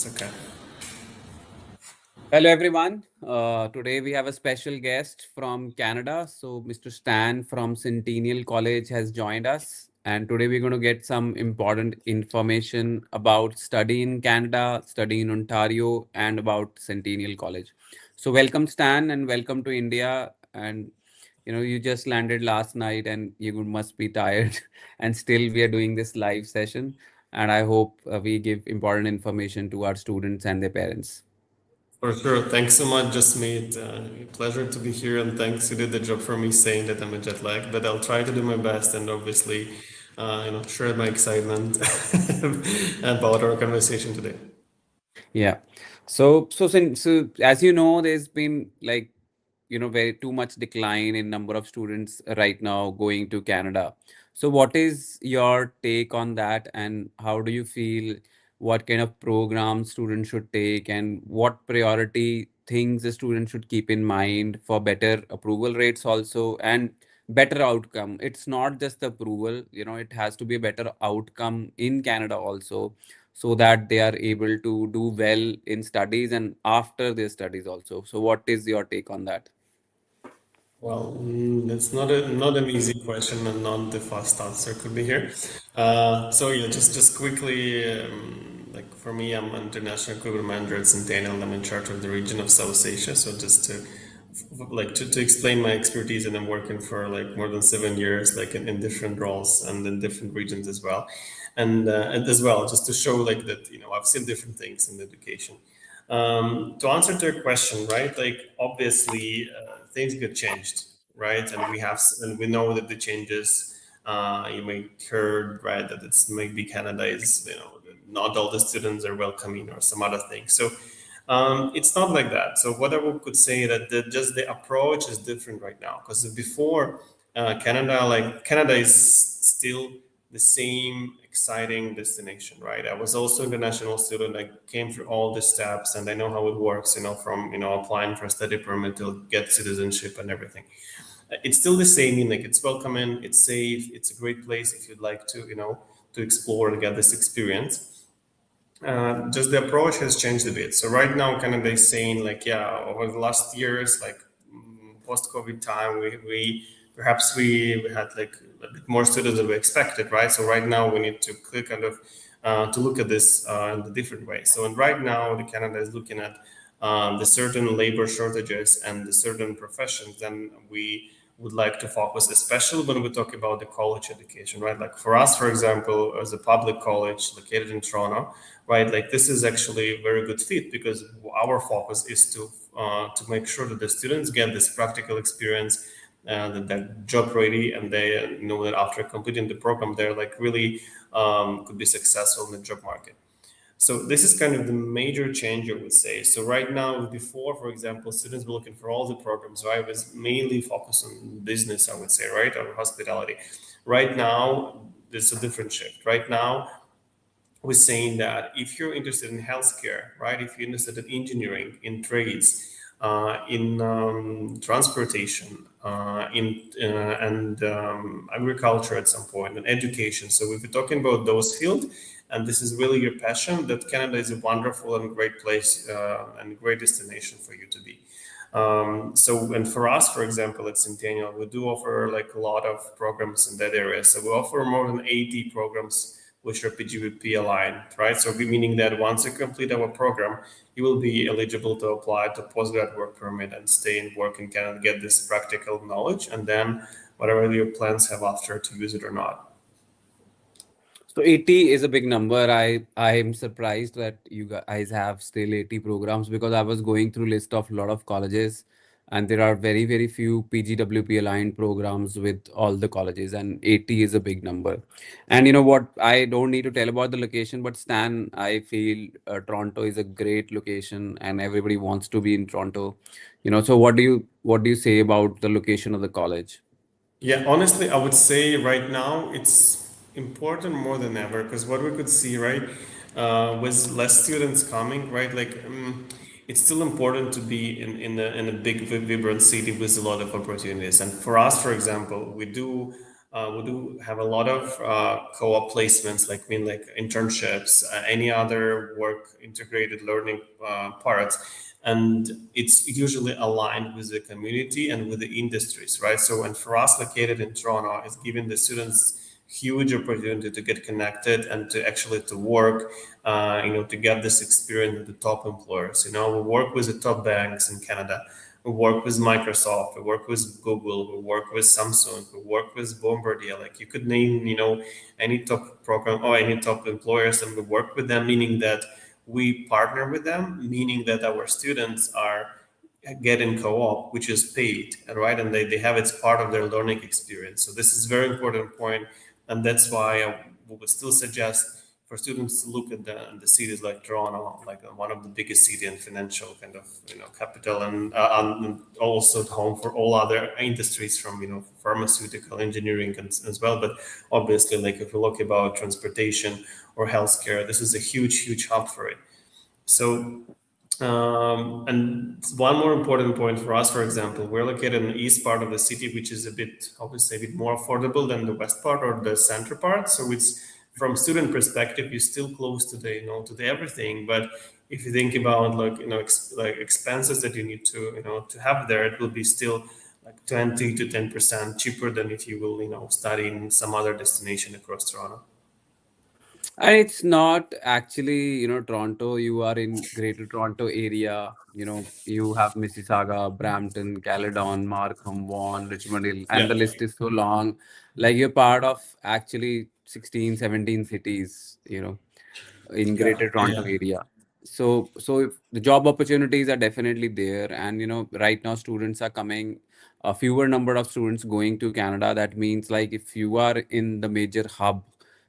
It's okay. Hello, everyone. Today we have a special guest from Canada. So, Mr. Stan from Centennial College has joined us. And today we're going to get some important information about study in Canada, study in Ontario, and about Centennial College. So, welcome, Stan, and welcome to India. And you just landed last night and you must be tired. And still, we are doing this live session. And I hope we give important information to our students and their parents. For sure. Thanks so much, Jasmeet. Pleasure to be here, and thanks. You did the job for me saying that I'm a jet lag, but I'll try to do my best and obviously, share my excitement about our conversation today. Yeah. So as you know, there's been like, very too much decline in number of students right now going to Canada. So what is your take on that, and how do you feel what kind of programs students should take, and what priority things a student should keep in mind for better approval rates also and better outcome? It's not just the approval, it has to be a better outcome in Canada also so that they are able to do well in studies and after their studies also. So what is your take on that? Well, it's not an easy question and not the fast answer could be here. So yeah, just quickly, like for me, I'm an international equipment manager at Centennial. I'm in charge of the region of South Asia. So just to explain my expertise, and I'm working for like more than 7 years, like in different roles and in different regions as well, and as well just to show like that I've seen different things in education. To answer to your question, right? Like obviously things get changed, right? And we know that the changes. You may heard right that it's maybe Canada is not all the students are welcoming or some other thing. So it's not like that. So what I could say that just the approach is different right now because before Canada is still the same exciting destination, right? I was also an international student. I came through all the steps and I know how it works, from, applying for a study permit to get citizenship and everything. It's still the same, like it's welcoming, it's safe, it's a great place if you'd like to, to explore and get this experience. Just the approach has changed a bit. So right now, Canada is saying like, yeah, over the last years, like post-COVID time, we perhaps we had like a bit more students than we expected, right? So right now we need to kind of to look at this in a different way. So and right now, the Canada is looking at the certain labor shortages and the certain professions, then we would like to focus, especially when we talk about the college education, right? Like for us, for example, as a public college located in Toronto, right? Like this is actually a very good fit because our focus is to make sure that the students get this practical experience, that they're job ready, and they know that after completing the program, they're like really could be successful in the job market. So this is kind of the major change, I would say. So right now, before, for example, students were looking for all the programs. So I was mainly focused on business, I would say, right, or hospitality. Right now, there's a different shift. Right now, we're saying that if you're interested in healthcare, right, if you're interested in engineering, in trades, in transportation, in and agriculture at some point, and education. So if you're talking about those fields, and this is really your passion, that Canada is a wonderful and great place and great destination for you to be. And for us, for example, at Centennial, we do offer like a lot of programs in that area. So we offer more than 80 programs which are PGVP aligned, right? So meaning that once you complete our program, you will be eligible to apply to postgrad work permit and stay and work in Canada, get this practical knowledge, and then whatever your plans have after to use it or not. So 80 is a big number. I am surprised that you guys have still 80 programs because I was going through list of a lot of colleges and there are very few PGWP aligned programs with all the colleges, and 80 is a big number. And you know what? I don't need to tell about the location, but Stan, I feel Toronto is a great location and everybody wants to be in Toronto. So what do you say about the location of the college? Yeah, honestly, I would say right now it's important more than ever because what we could see, right, with less students coming, right, like it's still important to be in a big, vibrant city with a lot of opportunities. And for us, for example, we do We do have a lot of co-op placements, like like internships, any other work integrated learning parts, and it's usually aligned with the community and with the industries, right? So, and for us, located in Toronto, it's giving the students huge opportunity to get connected and to actually to work, to get this experience with the top employers. We work with the top banks in Canada. We work with Microsoft. We work with Google. We work with Samsung. We work with Bombardier. Like you could name, any top program or any top employers, and we work with them, meaning that we partner with them, meaning that our students are getting co-op, which is paid, right? And they have it's part of their learning experience. So this is very important point, and that's why I would still suggest for students to look at the cities like Toronto, like one of the biggest city and financial kind of capital, and also home for all other industries from pharmaceutical engineering and, as well. But obviously, like if we look about transportation or healthcare, this is a huge hub for it. So, and one more important point for us, for example, we're located in the east part of the city, which is a bit, obviously, a bit more affordable than the west part or the center part. So it's from student perspective, you're still close to the, to the everything. But if you think about like, like expenses that you need to, to have there, it will be still like 20 to 10% cheaper than if you will, study in some other destination across Toronto. And it's not actually, Toronto. You are in Greater Toronto area. You have Mississauga, Brampton, Caledon, Markham, Vaughan, Richmond Hill, and Yeah, the list is so long. Like you're part of actually 16, 17 cities, in yeah, Greater yeah. Toronto area. So if the job opportunities are definitely there, and right now students are coming, a fewer number of students going to Canada. That means like if you are in the major hub,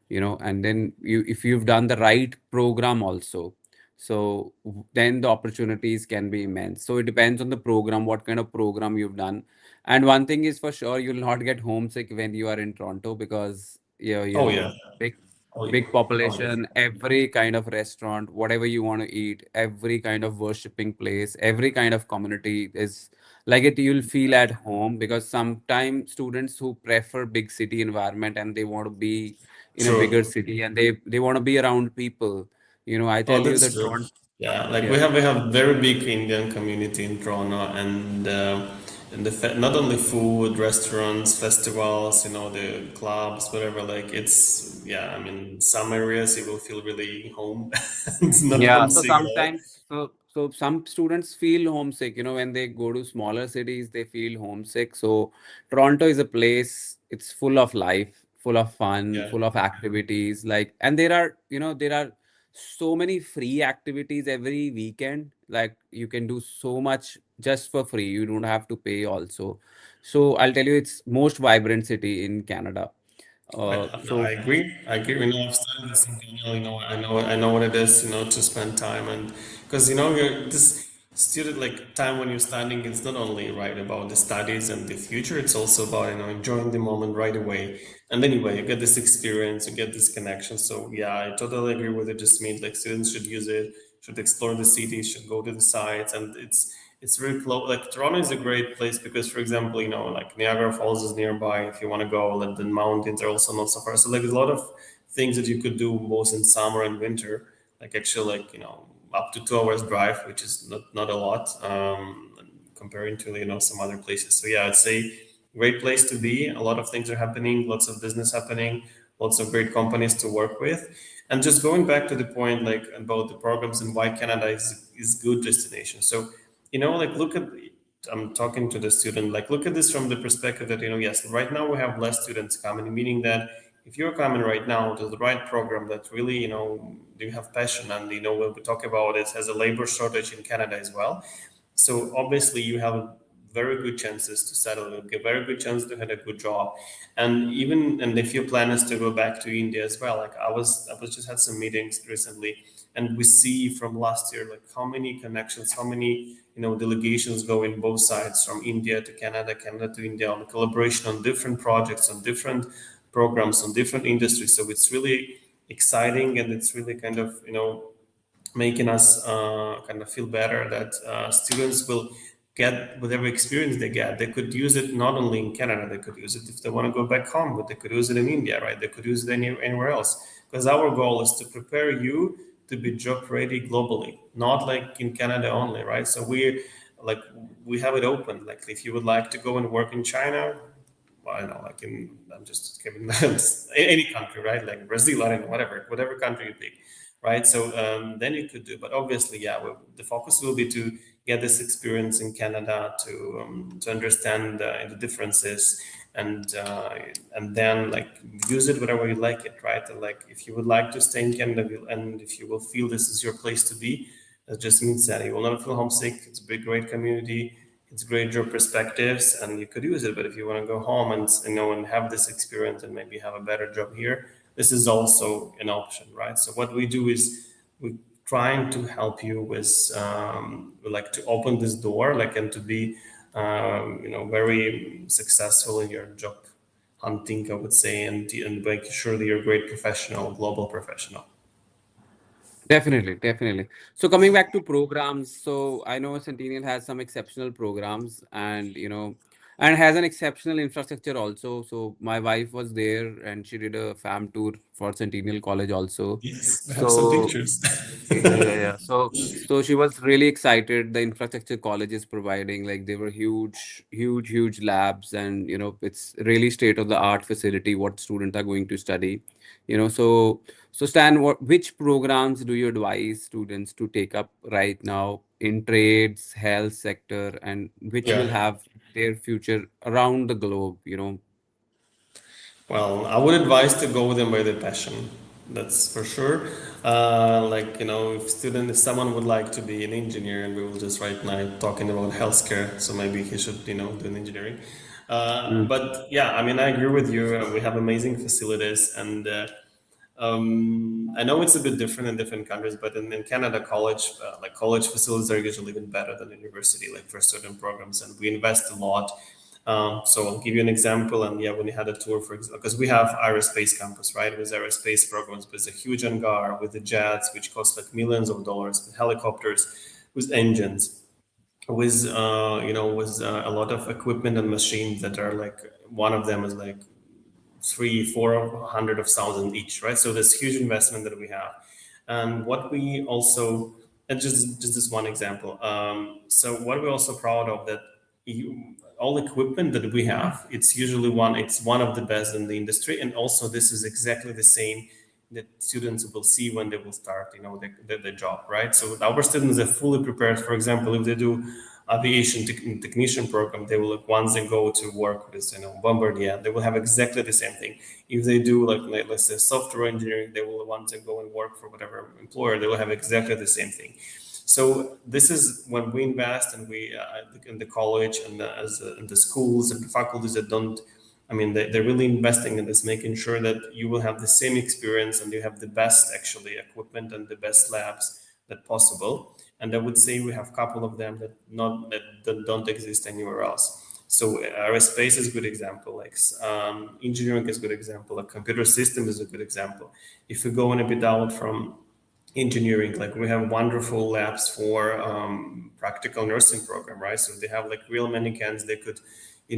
and then if you've done the right program also, so then the opportunities can be immense. So it depends on the program, what kind of program you've done. And one thing is for sure, you'll not get homesick when you are in Toronto because Oh yeah. big Oh yeah. big Oh yeah. population, every kind of restaurant, whatever you want to eat, every kind of worshipping place, every kind of community is like it. You'll feel at home because sometimes students who prefer big city environment and they want to be in a bigger True. city and they want to be around people. I Oh, tell you that's that true. Toronto, Yeah, like we yeah. have very big Indian community in Toronto, and not only food, restaurants, festivals, the clubs, whatever. Like it's yeah. I mean, some areas you will feel really home, it's not Yeah, so homesick at all. sometimes, so some students feel homesick, when they go to smaller cities, they feel homesick. So Toronto is a place, it's full of life, full of fun, Yeah. full of activities, like, and there are so many free activities every weekend. Like you can do so much just for free. You don't have to pay also. So I'll tell you, it's most vibrant city in Canada. I, Uh, I so agree. I agree. I've studied this in Centennial. I know what it is. To spend time, and because you're this student like time when you're studying. It's not only right about the studies and the future. It's also about enjoying the moment right away. And anyway, you get this experience, you get this connection. So yeah, I totally agree with it. Just means like students should use it, should explore the city, should go to the sites, and it's very close. Like Toronto is a great place because, for example, like Niagara Falls is nearby. If you want to go, like the mountains are also not so far. So like there's a lot of things that you could do both in summer and winter. Like actually, like up to 2 hours drive, which is not a lot comparing to some other places. So yeah, I'd say great place to be. A lot of things are happening, lots of business happening, lots of great companies to work with. And just going back to the point like about the programs and why Canada is good destination. So like look at I'm talking to the student, like look at this from the perspective that yes, right now we have less students coming, meaning that if you're coming right now to the right program that really you have passion, and when we talk about it as a labor shortage in Canada as well, so obviously you have very good chances to settle, a very good chance to have a good job. And if your plan is to go back to India as well, like I was just had some meetings recently, and we see from last year like how many connections, how many delegations go in both sides, from India to Canada, Canada to India, on collaboration on different projects, on different programs, on different industries. So it's really exciting, and it's really kind of making us kind of feel better that students will get whatever experience they get. They could use it not only in Canada, they could use it if they want to go back home, but they could use it in India, right? They could use it anywhere else. Because our goal is to prepare you to be job ready globally, not like in Canada only, right? So like we have it open. Like if you would like to go and work in China, well, I don't know, like I'm just giving any country, right? Like Brazil, I don't know, whatever country you pick, right? So then you could do, but obviously, yeah, the focus will be to get this experience in Canada to understand the differences and then like use it whatever you like it, right? And like if you would like to stay in Canada and if you will feel this is your place to be, that just means that you will not feel homesick. It's a big, great community. It's great job perspectives, and you could use it. But if you want to go home and and have this experience and maybe have a better job here, this is also an option, right? So what we do is we trying to help you with like to open this door, like and to be very successful in your job hunting, I would say, and making sure that you're a great professional, global professional. Definitely, definitely. So coming back to programs, so I know Centennial has some exceptional programs and and has an exceptional infrastructure also. So my wife was there and she did a fam tour for Centennial College also. Yes, I have some So pictures. yeah. So she was really excited. The infrastructure college is providing, like they were huge labs, and it's really state of the art facility what students are going to study. So Stan, which programs do you advise students to take up right now in trades, health sector, and which Yeah. will have their future around the globe? Well, I would advise to go with them by their passion. That's for sure. Like if someone would like to be an engineer, and we will just right now talking about healthcare, so maybe he should do an engineering. Mm. But yeah, I mean, I agree with you. We have amazing facilities, and I know it's a bit different in different countries, but in Canada, college facilities are usually even better than university, like for certain programs, and we invest a lot. So I'll give you an example. And yeah, when we had a tour, for example, because we have aerospace campus, right, with aerospace programs, with a huge hangar, with the jets, which cost like millions of dollars, with helicopters, with engines, with a lot of equipment and machines that are like one of them is like 300-400 of thousand each, right? So this huge investment that we have, and what we also, and just this one example. So what we're also proud of that all equipment that we have, it's one of the best in the industry, and also this is exactly the same that students will see when they will start, the job, right? So our students are fully prepared. For example, if they do aviation technician program, they will once they go to work with Bombardier, they will have exactly the same thing. If they do like let's say software engineering, they will want to go and work for whatever employer, they will have exactly the same thing. So this is when we invest, and we in the college and in the schools and the faculties that don't. I mean, they're really investing in this, making sure that you will have the same experience and you have the best actually equipment and the best labs that possible. And I would say we have a couple of them that don't exist anywhere else. So aerospace is a good example. Like engineering is a good example. Like computer system is a good example. If we go in a bit out from engineering, like we have wonderful labs for practical nursing program, right? So they have like real mannequins. They could, they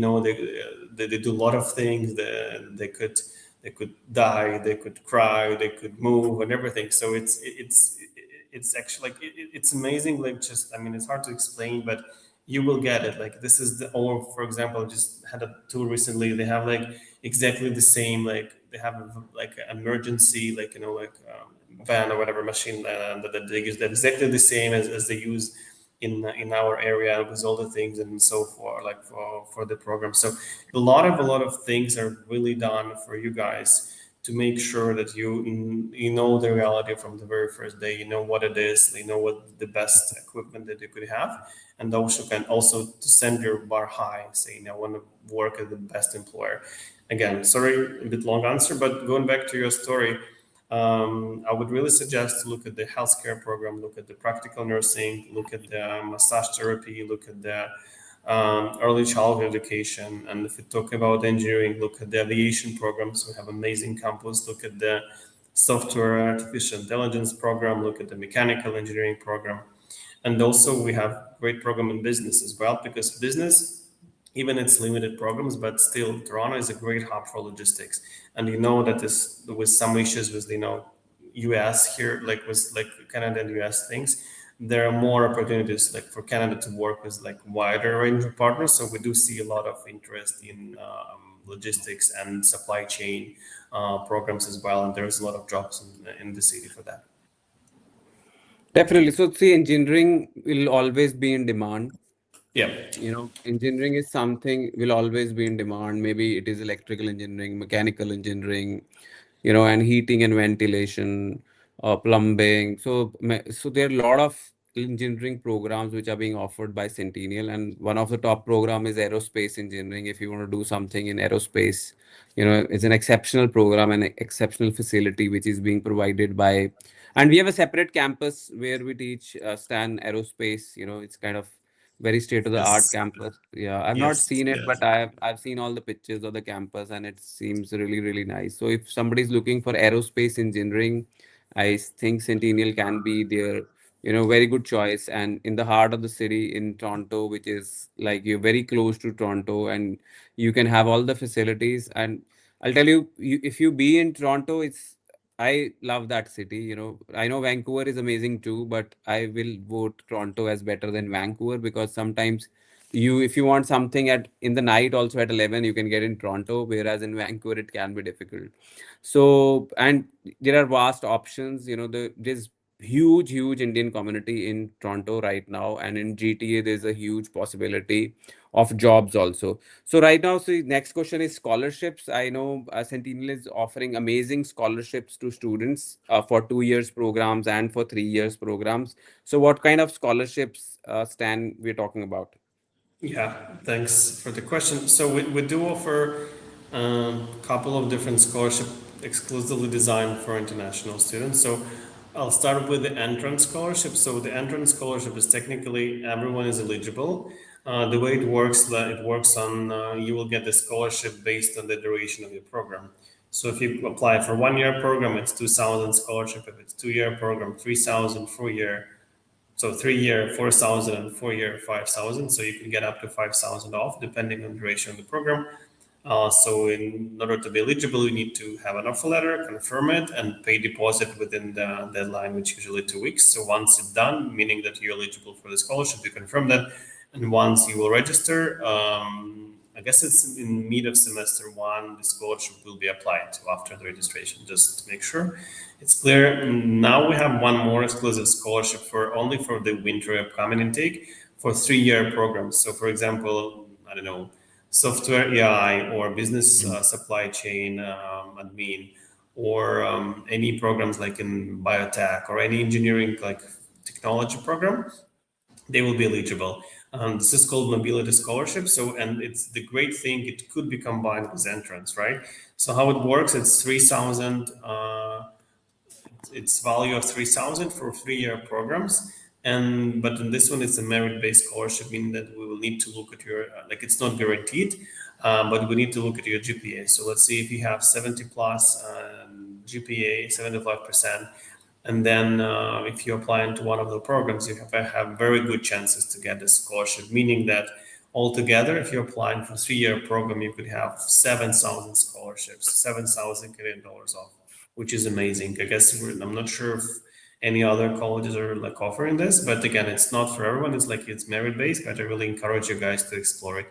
do a lot of things. They could die, they could cry, they could move, and everything. So it's actually like it's amazing. Like just, I mean, it's hard to explain, but you will get it. Like this is or for example, I just had a tour recently. They have like exactly the same. Like they have like emergency, like van or whatever machine that they use. That exactly the same as they use in our area with all the things and so forth, like for the program. So a lot of things are really done for you guys to make sure that you know the reality from the very first day. You know what it is. You know what the best equipment that you could have, and also can also to send your bar high, saying I want to work at the best employer. Again, sorry, a bit long answer, but going back to your story, I would really suggest to look at the healthcare program, look at the practical nursing, look at the massage therapy, look at the early childhood education. And if we talk about engineering, look at the aviation programs. We have amazing campus. Look at the software artificial intelligence program. Look at the mechanical engineering program. And also we have great program in business as well, because business, even its limited programs, but still Toronto is a great hub for logistics. And you know that this with some issues with US here, like with like Canada and US things, there are more opportunities like for Canada to work with like wider range of partners. So we do see a lot of interest in logistics and supply chain programs as well, and there's a lot of jobs in the city for that. Definitely. So see, engineering will always be in demand. Yeah. Engineering is something will always be in demand. Maybe it is electrical engineering, mechanical engineering, and heating and ventilation, plumbing. So there are a lot of engineering programs which are being offered by Centennial, and one of the top program is aerospace engineering. If you want to do something in aerospace, it's an exceptional program and exceptional facility which is being provided by, and we have a separate campus where we teach Stan aerospace. It's kind of very state of the art Yes. campus. Yeah, I've not Yes. seen it, Yes. but I've seen all the pictures of the campus, and it seems really, really nice. So if somebody's looking for aerospace engineering, I think Centennial can be their, very good choice. And in the heart of the city in Toronto, which is like you're very close to Toronto, and you can have all the facilities. And I'll tell you, if you be in Toronto, I love that city. I know Vancouver is amazing too, but I will vote Toronto as better than Vancouver, because sometimes if you want something in the night also at 11, you can get in Toronto, whereas in Vancouver it can be difficult. So, and there are vast options. There's huge Indian community in Toronto right now, and in GTA there's a huge possibility of jobs also. So right now, so next question is scholarships. I know Centennial is offering amazing scholarships to students for 2 years programs and for 3 years programs. So what kind of scholarships, Stan, we're talking about? Yeah, thanks for the question. So we do offer a couple of different scholarship exclusively designed for international students. So I'll start with the entrance scholarship. So the entrance scholarship is technically everyone is eligible. The way it works, it works on you will get the scholarship based on the duration of your program. So if you apply for 1 year program, it's 2,000 scholarship. If it's 2 year program, 3,000 for year. So 3 year 4,000 and 4 year 5,000. So you can get up to 5,000 off depending on duration of the program. So in order to be eligible, you need to have an offer letter, confirm it, and pay deposit within the deadline, which is usually 2 weeks. So once it's done, meaning that you're eligible for the scholarship, you confirm that, and once you will register, I guess it's in mid of semester one, the scholarship will be applied to after the registration, just to make sure it's clear. Now we have one more exclusive scholarship for only for the winter upcoming intake for 3 year programs. So for example, I don't know, software AI or business supply chain admin, or any programs like in biotech or any engineering like technology program, they will be eligible. This is called mobility scholarship. So, and it's the great thing, it could be combined with entrance, right? So how it works, it's 3,000, it's value of 3,000 for 3 year programs. And but in this one, it's a merit-based scholarship, meaning that we will need to look at your like it's not guaranteed, but we need to look at your GPA. So let's see if you have 70 plus GPA, 75%, and then if you apply into one of the programs, you have very good chances to get a scholarship, meaning that altogether, if you're applying for 3 year program, you could have 7,000 scholarships, 7,000 Canadian dollars off, which is amazing. I guess I'm not sure if any other colleges are like offering this, but again, it's not for everyone. It's like it's merit based, but I really encourage you guys to explore it.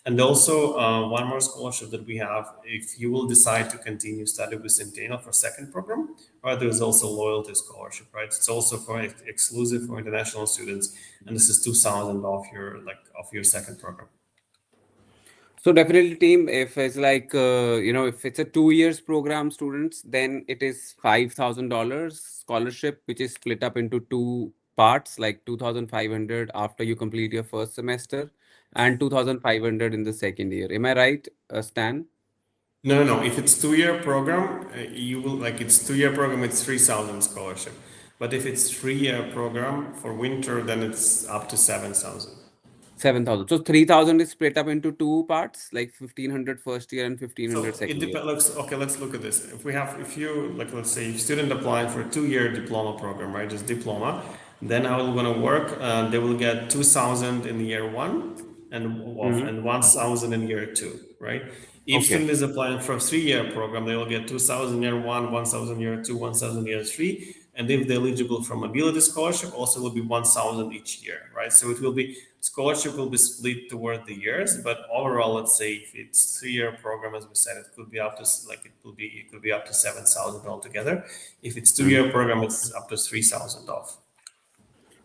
And also, one more scholarship that we have, if you will decide to continue study with Centennial for second program, right, there's also loyalty scholarship, right? It's also for exclusive for international students, and this is 2,000 off your second program. So definitely, team, if it's like if it's a 2 years program, students, then it is $5,000 scholarship, which is split up into two parts, like 2,500 after you complete your first semester, and 2,500 in the second year. Am I right, Stan? No. If it's 2 year program, you will like it's 2 year program. It's 3,000 scholarship, but if it's 3 year program for winter, then it's up to 7,000. 7,000. So 3,000 is split up into two parts, like 1,500 first year and 1,500 So it second year. depends. Okay, let's look at this. If you like, let's say, if student applying for a 2 year diploma program, right? Just diploma. Then how it's gonna work? They will get 2,000 in year one Hmm. and 1,000 in year two, right? If Okay. student is applying for a 3-year program, they will get 2,000 year one, 1,000 year two, 1,000 year three, and if they're eligible for mobility scholarship, also will be 1,000 each year, right? So it will be scholarship will be split toward the years, but overall, let's say if it's 3-year program, as we said, it could be up to it could be up to 7,000 altogether. If it's 2-year program, it's up to 3,000 off.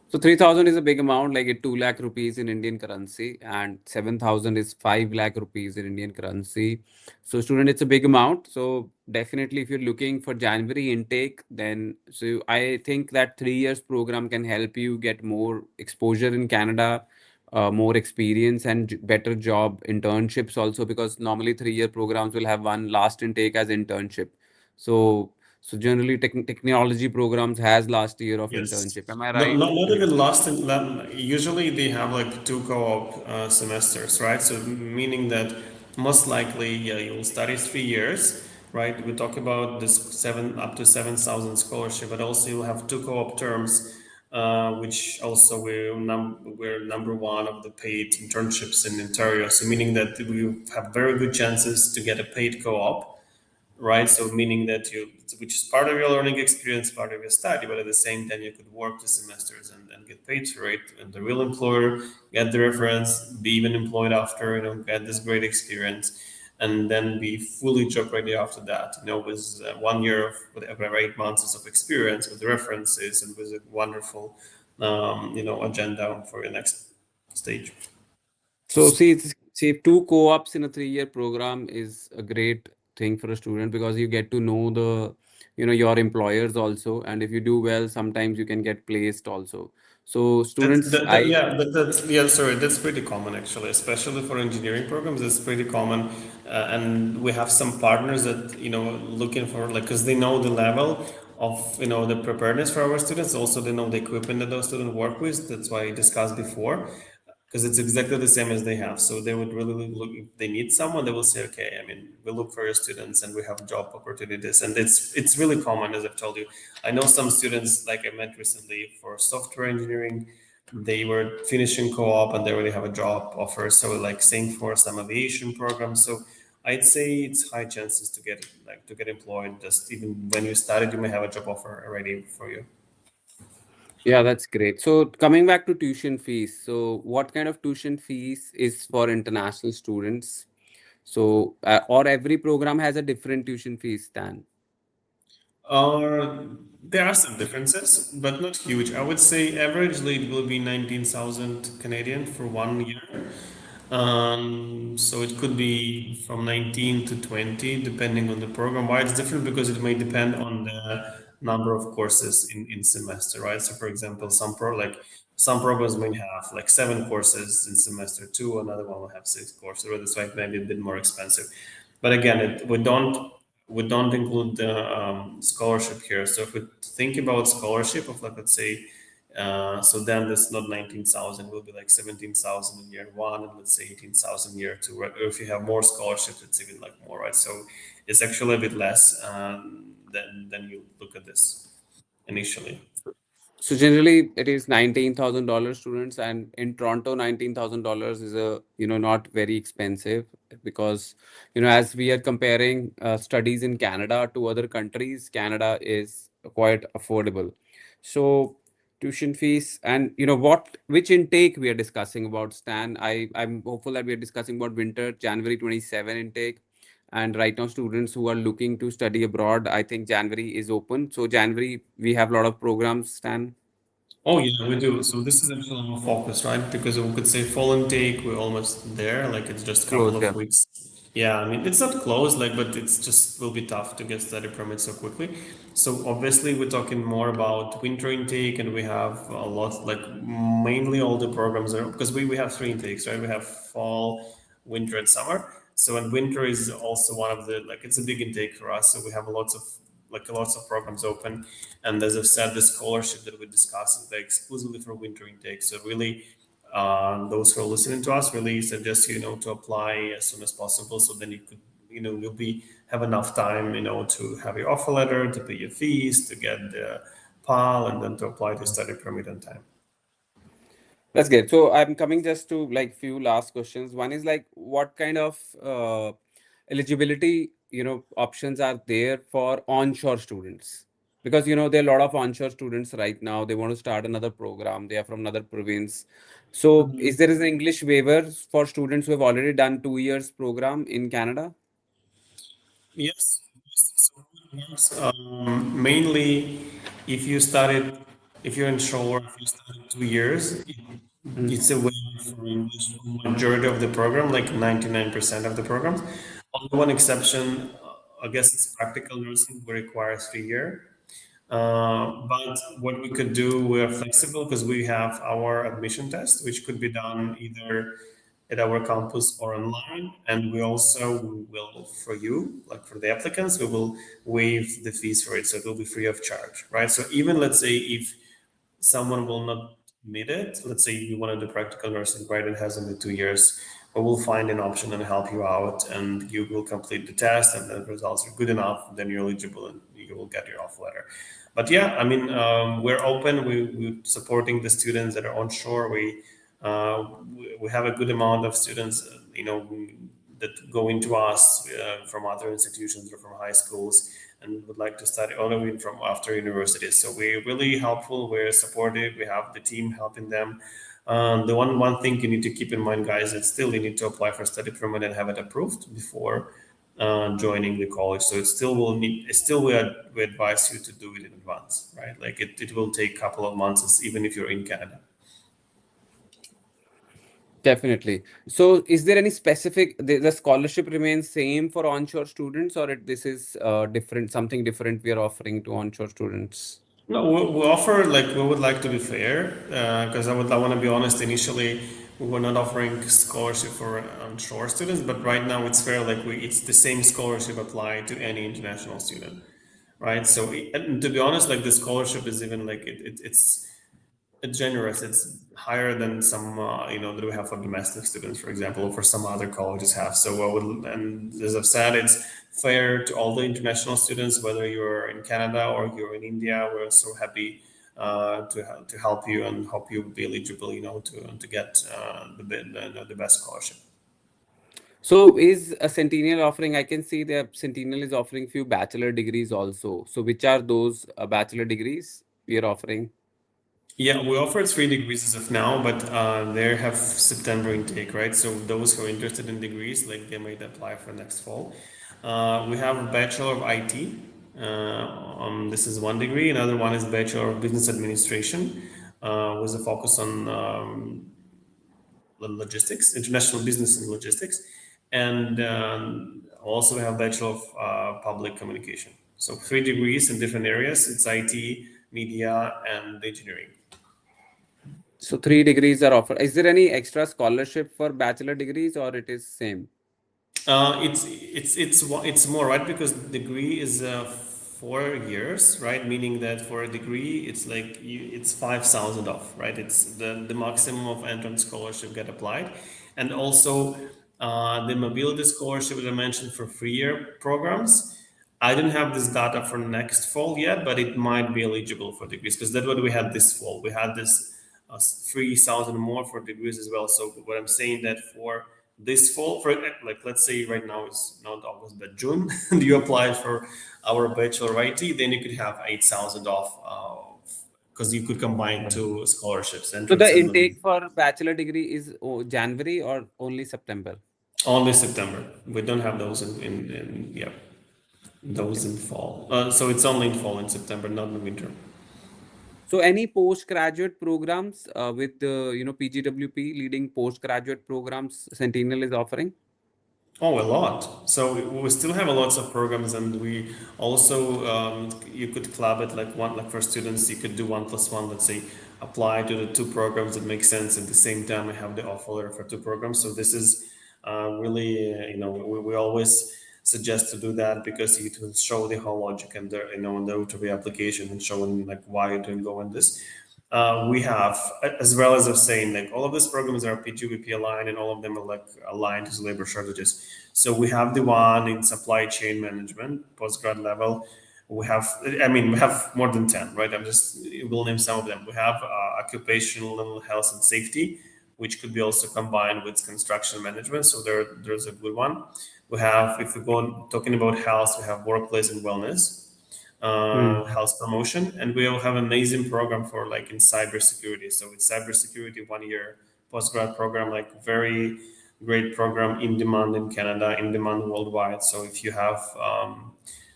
So 3,000 is a big amount, like it 2 lakh rupees in Indian currency, and 7,000 is 5 lakh rupees in Indian currency. So student, it's a big amount. So definitely, if you're looking for January intake, then so I think that 3 years program can help you get more exposure in Canada, more experience and better job internships also, because normally 3 year programs will have one last intake as internship. So so generally, technology programs has last year of Yes. internship. Am I No, right? not even last in usually they have like two co-op semesters, right? So meaning that most likely, yeah, you'll study 3 years, right? We talk about this seven up to 7,000 scholarship, but also you'll have two co-op terms, which also we're number one of the paid internships in Ontario. So meaning that we have very good chances to get a paid co-op, right? So meaning that which is part of your learning experience, part of your study, but at the same time you could work the semesters and get paid for it, and the real employer get the reference, be even employed after, get this great experience, and then be fully job ready after that, with 1 year of whatever 8 months of experience with references and with a wonderful, agenda for your next stage. So see, two co-ops in a 3 year program is a great thing for a student, because you get to know your employers also, and if you do well, sometimes you can get placed also. So students, Sorry, that's pretty common actually, especially for engineering programs. It's pretty common, and we have some partners that looking for, like, because they know the level of the preparedness for our students. Also, they know the equipment that those students work with. That's why I discussed before, because it's exactly the same as they have. So they would really look, if they need someone, they will say, okay, I mean, we look for your students and we have job opportunities. And it's really common, as I've told you. I know some students, like I met recently for software engineering, they were finishing co-op and they already have a job offer. So like same for some aviation programs. So I'd say it's high chances to get employed. Just even when you started, you may have a job offer already for you. yeah, that's great. So coming back to tuition fees, so what kind of tuition fees is for international students? So or every program has a different tuition fees, Stan? There are some differences, but not huge. I would say averagely it will be 19,000 Canadian for 1 year. So it could be from 19 to 20, depending on the program. Why it's different? Because it may depend on the number of courses in semester, right? So for example, some programs may have like 7 courses in semester two, another one will have 6 courses, right? That's why it may be a bit more expensive. But again, we don't include the scholarship here. So if we think about scholarship of, like, let's say, so then this not 19,000 will be like 17,000 in year one, and let's say 18,000 year two. Right? Or if you have more scholarships, it's even like more, right? So it's actually a bit less than you look at this initially. So generally, it is $19,000 students, and in Toronto, $19,000 is not very expensive, because as we are comparing studies in Canada to other countries, Canada is quite affordable. So tuition fees, and which intake we are discussing about, Stan? I'm hopeful that we are discussing about winter January 27 intake. And right now, students who are looking to study abroad, I think January is open. So January, we have a lot of programs, Stan. Oh yeah, we do. So this is actually our focus, right? Because we could say fall intake, we're almost there. Like it's just a couple Close, of yeah. weeks. Yeah, I mean it's not close, like, but it's just will be tough to get study permits so quickly. So obviously we're talking more about winter intake, and we have a lot, like mainly all the programs are, because we have 3 intakes, right? We have fall, winter, and summer. So and winter is also one of the, like, it's a big intake for us. So we have lots of programs open, and as I've said, the scholarship that we discussed is exclusively for winter intake. So really, those who are listening to us really suggest to apply as soon as possible. So then you could you'll be have enough time to have your offer letter, to pay your fees, to get the PAL and then to apply to study permit on time. That's great. So I'm coming just to like few last questions. One is like what kind of eligibility, options are there for onshore students? Because there are a lot of onshore students right now. They want to start another program. They are from another province. So is there is an English waiver for students who have already done 2 years program in Canada? Yes. So it works. Mainly, if you started, if you're in shore, if you started 2 years, it's a waiver for English for majority of the program, like 99% of the programs. Only one exception, I guess it's practical nursing, who requires 3 year. But what we could do, we are flexible because we have our admission test, which could be done either at our campus or online. And we also will, for you, like for the applicants, we will waive the fees for it. So it will be free of charge, right? So even let's say if someone will not meet it, let's say you want to do practical nursing, right? It has only 2 years, but we'll find an option and help you out, and you will complete the test, and the results are good enough, then you're eligible and you will get your offer letter. But yeah, I mean, we're open. We're supporting the students that are onshore. We have a good amount of students, that go into us from other institutions or from high schools and would like to study or even from after universities. So we're really helpful. We're supportive. We have the team helping them. The one thing you need to keep in mind, guys, is still you need to apply for study permit and have it approved before joining the college. So it still will need. Still, we advise you to do it in advance, right? Like it will take a couple of months, even if you're in Canada. Definitely. So, is there any specific the scholarship remains same for onshore students, or this is different, something different we are offering to onshore students? No, we offer like we would like to be fair because I want to be honest. Initially, we were not offering scholarship for onshore students, but right now it's fair. Like it's the same scholarship applied to any international student, right? So, and to be honest, like the scholarship is even like it's generous. It's higher than some, that we have for domestic students, for example, or for some other colleges have. So, and as I've said, it's fair to all the international students, whether you're in Canada or you're in India. We're so happy to help you and hope you will be eligible, to get the best scholarship. So, is a Centennial offering? I can see that Centennial is offering few bachelor degrees also. So, which are those bachelor degrees we are offering? Yeah, we offer 3 degrees as of now, but they have September intake, right? So those who are interested in degrees, like they might apply for next fall. We have a Bachelor of IT. This is 1 degree. Another one is Bachelor of Business Administration, with a focus on logistics, international business and logistics. And also we have Bachelor of Public Communication. So 3 degrees in different areas. It's IT, media, and engineering. So, 3 degrees are offered. Is there any extra scholarship for bachelor degrees, or it is same? It's more, right, because degree is 4 years, right? Meaning that for a degree, it's like it's 5,000 off, right? It's the maximum of entrance scholarship get applied, and also the mobility scholarship that I mentioned for 3 year programs. I don't have this data for next fall yet, but it might be eligible for degrees because that's what we had this fall. We had this 3,000 more for degrees as well. So what I'm saying that for this fall, for like let's say right now it's not August but June, and you apply for our bachelor IT, then you could have 8,000 off because you could combine two scholarships, So, entrance the and intake for bachelor degree is January or only September? only September. We don't have those in yeah, those Okay. in fall. So it's only in fall in September, not in winter. So, any postgraduate programs with the PGWP leading postgraduate programs Centennial is offering? Oh, a lot. So we still have a lots of programs, and we also you could club it like one, like for students you could do 1+1. Let's say apply to the two programs that make sense at the same time. We have the offer letter for two programs. So this is really we always suggest to do that because it will show the whole logic and the in the root of the application and showing like why you didn't go in this. We have, as well as of saying, like all of these programs are PGWP aligned and all of them are like aligned to labor shortages. So we have the one in supply chain management, postgrad level. We have, I mean, we have more than 10, right? I'm just, we'll name some of them. We have occupational health and safety, which could be also combined with construction management. So there's a good one. We have, if we go on talking about health, we have workplace and wellness, Hmm. health promotion, and we will have an amazing program for like in cybersecurity. So it's cybersecurity 1 year postgrad program, like very great program in demand in Canada, in demand worldwide. So if you have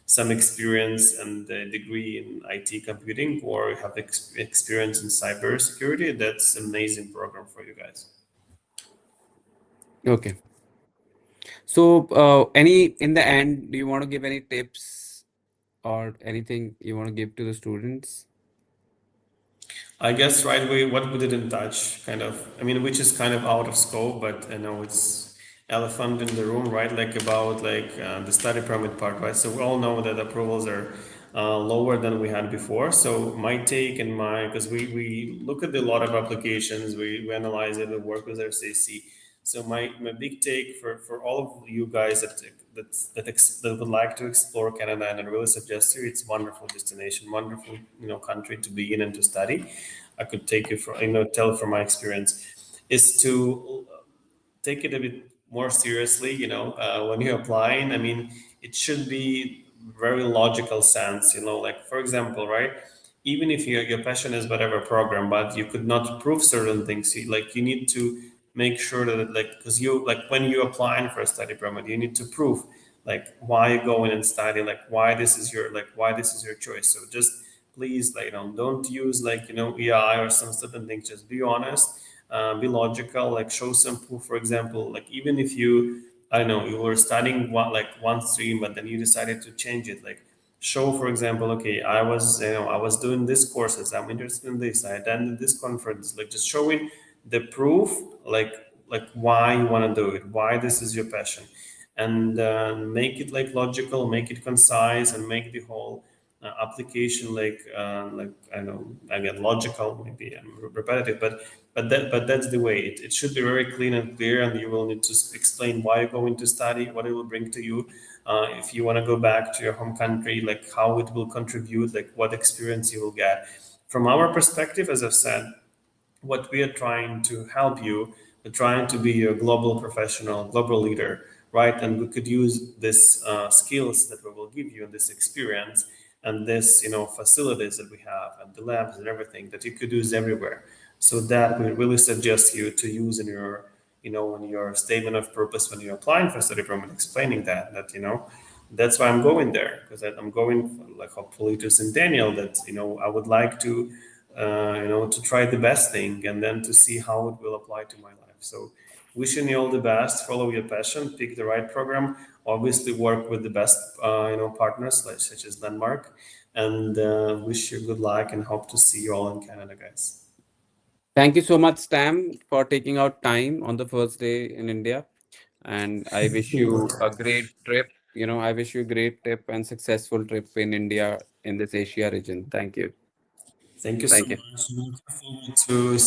some experience and a degree in IT computing, or you have experience in cybersecurity, that's an amazing program for you guys. Okay. So, any in the end, do you want to give any tips or anything you want to give to the students? I guess right away, what we didn't touch, kind of, I mean, which is kind of out of scope, but I know it's elephant in the room, right? Like about like the study permit part, right? So we all know that approvals are lower than we had before. So my take and my, because we look at a lot of applications, we analyze it, we work with our CC. So my big take for all of you guys that would like to explore Canada, and I really suggest you, it's a wonderful destination, wonderful country to be in and to study. I could take you for tell from my experience is to take it a bit more seriously, when you're applying. I mean, it should be very logical sense, like for example, right? Even if your passion is whatever program, but you could not prove certain things, you need to make sure that like, because you like when you're applying for a study permit, you need to prove like why you go in and study, like why this is your choice. So just please, like, don't use like EI or some certain things. Just be honest, be logical, like show some proof. For example, like even if you, I don't know, you were studying one stream, but then you decided to change it, like show, for example, okay, I was doing this courses, I'm interested in this, I attended this conference, like just showing the proof, like why you want to do it, why this is your passion, and make it like logical, make it concise, and make the whole application like I know, again, logical, maybe I'm repetitive, but that's the way it should be very clean and clear, and you will need to explain why you're going to study, what it will bring to you, if you want to go back to your home country, like how it will contribute, like what experience you will get. From our perspective, as I've said, what we are trying to help you, we're trying to be a global professional, global leader, right? And we could use this skills that we will give you, and this experience, and this facilities that we have, and the labs and everything that you could use everywhere. So that we really suggest you to use in your in your statement of purpose when you're applying for study permit, explaining that that's why I'm going there, because I'm going like hopefully to Centennial, that I would like to to try the best thing, and then to see how it will apply to my life. So wishing you all the best, follow your passion, pick the right program, obviously work with the best partners like such as Denmark, and wish you good luck, and hope to see you all in Canada, guys. Thank you so much, Stam, for taking out time on the first day in India. And I wish you a great trip. I wish you a great trip and successful trip in India in this Asia region. Thank you. Thank you so Thank you. much. Looking forward to